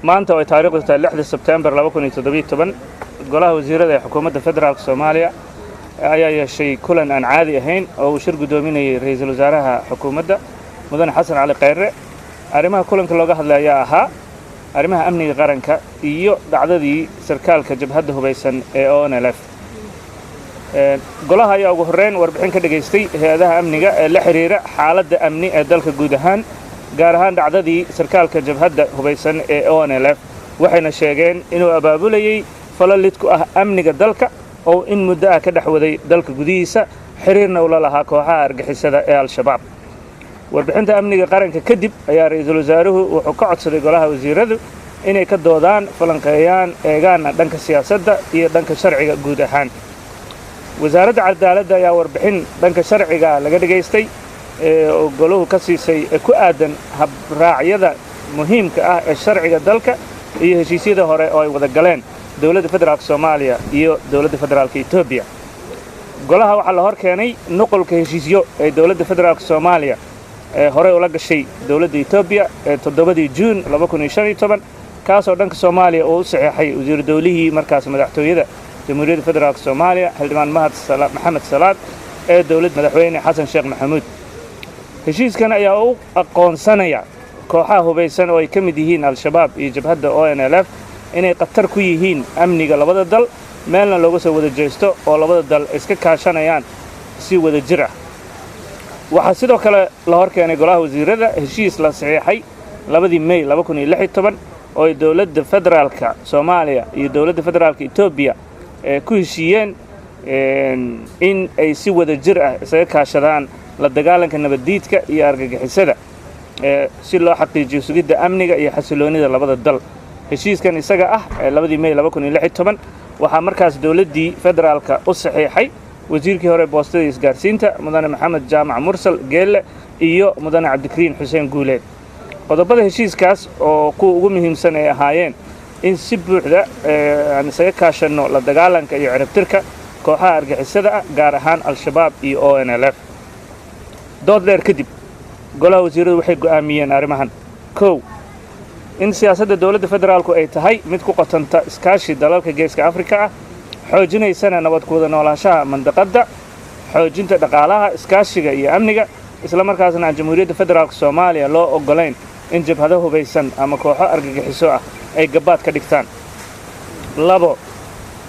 maanta oo taariikhdu tahay 6 Sebtembar 2017 golaha wasiirada ee xukuumadda federaalka Soomaaliya ayaa yeeshay kulan aan caadi ahayn oo uu shir gudoominayay ra'iisul wasaaraha xukuumadda mudane Xasan Cali Khayre. arrimaha kulanka looga hadlaya ahaa arrimaha amniga qaranka iyo dhacdadii sarkaalka jabhadda hubeysan ee ONLF. golaha ayaa ugu horreyn warbixin ka dhageystay hay'adaha amniga ee la xiriira xaaladda amni ee dalka guud ahaan, gaar ahaan dhacdadii sarkaalka jabhadda hubeysan ee ONLF, waxayna sheegeen inuu abaabulayay falal lid ku ah amniga dalka oo in muddo ah ka dhex waday dalka gudihiisa, xiriirna ula lahaa kooxaha argixisada ee Al-Shabaab. warbixinta amniga qaranka kadib ayaa ra'iisul wasaaruhu wuxuu ka codsaday golaha wasiiradu inay ka doodaan, falanqeeyaan, eegaana dhanka siyaasadda iyo dhanka sharciga guud ahaan. wasaaradda cadaaladda ayaa warbixin dhanka sharciga laga dhageystay oo goluhu ka siisay ku aadan habraacyada muhiimka ah ee sharciga dalka iyo heshiisyada hore oo ay wada galeen dowladda federaalka Soomaaliya iyo dowladda federaalka Itoobiya. golaha waxaa la hor keenay nuqulka heshiisyo ee dowladda federaalka Soomaaliya ee hore ula gashay dowladda Itoobiya ee 7 Juun 2015, kaasoo dhanka Soomaaliya uu saxeexay wasiir dawlihii markaas madaxtooyada jamhuuriyadda federaalka Soomaaliya Xildhibaan Maxamed Salaad ee dowladda madaxweyne Xasan Sheekh Maxamuud. heshiiskan ayaa u aqoonsanaya kooxaha hubeysan oo ay ka mid yihiin Al-Shabaab iyo jabhadda ONLF inay khatar ku yihiin amniga labada dal, meelna looga soo wada jeesto oo labada dal iska kaashanayaan si wada jir ah. waxaa sidoo kale la hor keenay golaha wasiirada heshiis la saxeexay 2 May 2016 oo ay dowladda federaalka Soomaaliya iyo dowladda federaalka Itoobiya ku heshiiyeen in ay si wada jir ah isaga kaashadaan la dagaalanka nabaddiidka iyo argagixisada si loo xaqiijiyo sugidda amniga iyo xasiloonida labada dal. heshiiskan isaga ah 2 May 2016 waxaa markaas dowladdii federaalka u saxeexay wasiirkii hore boostada isgaarsiinta mudane Maxamed Jaamac Mursal Geelle iyo mudane Cabdikariin Xuseen Guuleed. qodobada heshiiskaas oo kuwa ugu muhiimsan ay ahaayeen in si buuxda aan isaga kaashano la dagaalanka iyo ciribtirka kooxaha argixisada ah, gaar ahaan Al-Shabaab iyo ONLF. dood dheer kadib golaha wasiiradu waxay go'aamiyeen arrimahan: 1. in siyaasadda dowladda federaalku ay tahay mid ku qotanta iskaashi dalalka geeska Afrika ah, xoojinaysana nabad ku wada noolaanshaha mandaqadda, xoojinta dhaqaalaha, iskaashiga iyo amniga, isla markaasna aan jamhuuriyadda federaalka Soomaaliya loo ogolayn in jabhado hubeysan ama kooxo argagixiso ah ay gabaad ka dhigtaan. 2.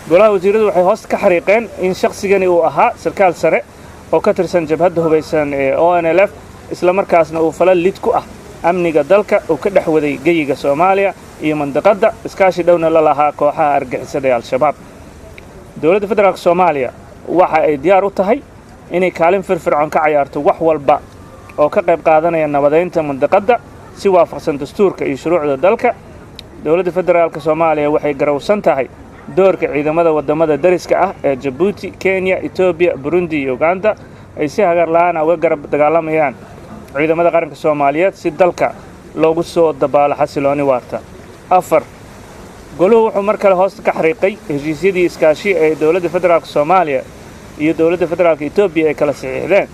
golaha wasiiradu waxay hoos ka xariiqeen in shakhsigani uu ahaa sarkaal sare oo ka tirsan jabhadda hubeysan ee ONLF, isla markaasna uu falal lid ku ah amniga dalka uu ka dhex waday geyiga Soomaaliya iyo mandaqadda, iskaashi dhowna la lahaa kooxaha argixisada ee Al-Shabaab. dowladda federaalka Soomaaliya waxa ay diyaar u tahay inay kaalin firfircoon ka ciyaarto wax walba oo ka qayb qaadanaya nabadeynta mandaqadda si waafaqsan dastuurka iyo shuruucda dalka. dowladda federaalka Soomaaliya waxay garowsan tahay doorka ciidamada wadamada dariska ah ee Djibouti, Kenya, Ethiopia, Burundi iyo Uganda ay si hagar la'aan uga garab dagaalamayaan ciidamada qaranka Soomaaliyeed si dalka loogu soo dabaalo xasilooni waarta. 4. goluhu wuxuu mar kale hoos ka xariiqay heshiisyadii iskaashi ee dowladda federaalka Soomaaliya iyo dowladda federaalka Itoobiya ay kala saxiixdeen,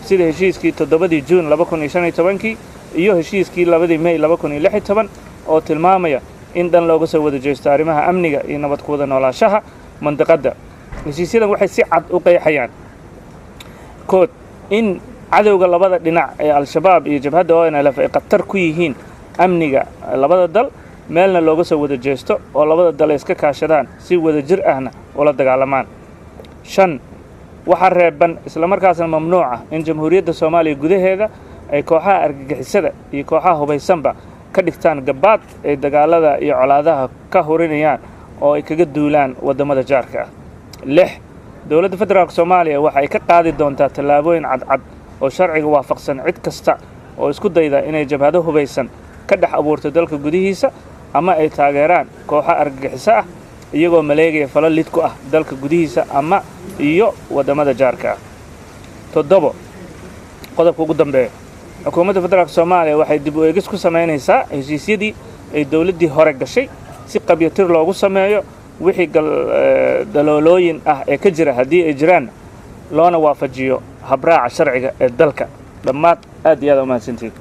sida heshiiskii 7 Juun 2015 iyo heshiiskii 2 May 2016 oo tilmaamaya in dhan looga soo wada jeesto arrimaha amniga iyo nabad ku wada noolaanshaha mandaqadda. heshiisyadan waxay si cad u qeexayaan: 1. in cadowga labada dhinac ee Al-Shabaab iyo jabhadda ONLF ay khatar ku yihiin amniga labada dal, meelna looga soo wada jeesto oo labada dal iska kaashadaan si wada jir ahna ula dagaalamaan. 5. waxaa reeban isla markaasna mamnuuc ah in jamhuuriyadda Soomaaliya gudaheeda ay kooxaha argagixisada iyo kooxaha hubeysanba ka dhigtaan gabaad ay dagaalada iyo colaadaha ka horinayaan oo ay kaga duulaan wadamada jaarka ah. 6. dowladda federaalka Soomaaliya waxa ay ka qaadi doontaa tallaabooyin cadcad oo sharciga waafaqsan cid kasta oo isku dayda inay jabhado hubeysan ka dhex abuurto dalka gudihiisa ama ay taageeraan kooxo argagixiso ah iyagoo maleegaya falal lid ku ah dalka gudihiisa ama iyo wadamada jaarka ah. 7. qodobka ugu dambeeya, xukuumadda federaalka Soomaaliya waxay dib u eegis ku samaynaysaa heshiisyadii ay dowladdii hore gashay si qabyatir loogu sameeyo wixii daloolooyin ah ee ka jira haddii ay jiraan, loona waafajiyo habraaca sharciga ee dalka. dhammaad aad iyo aad u mahadsantihiin.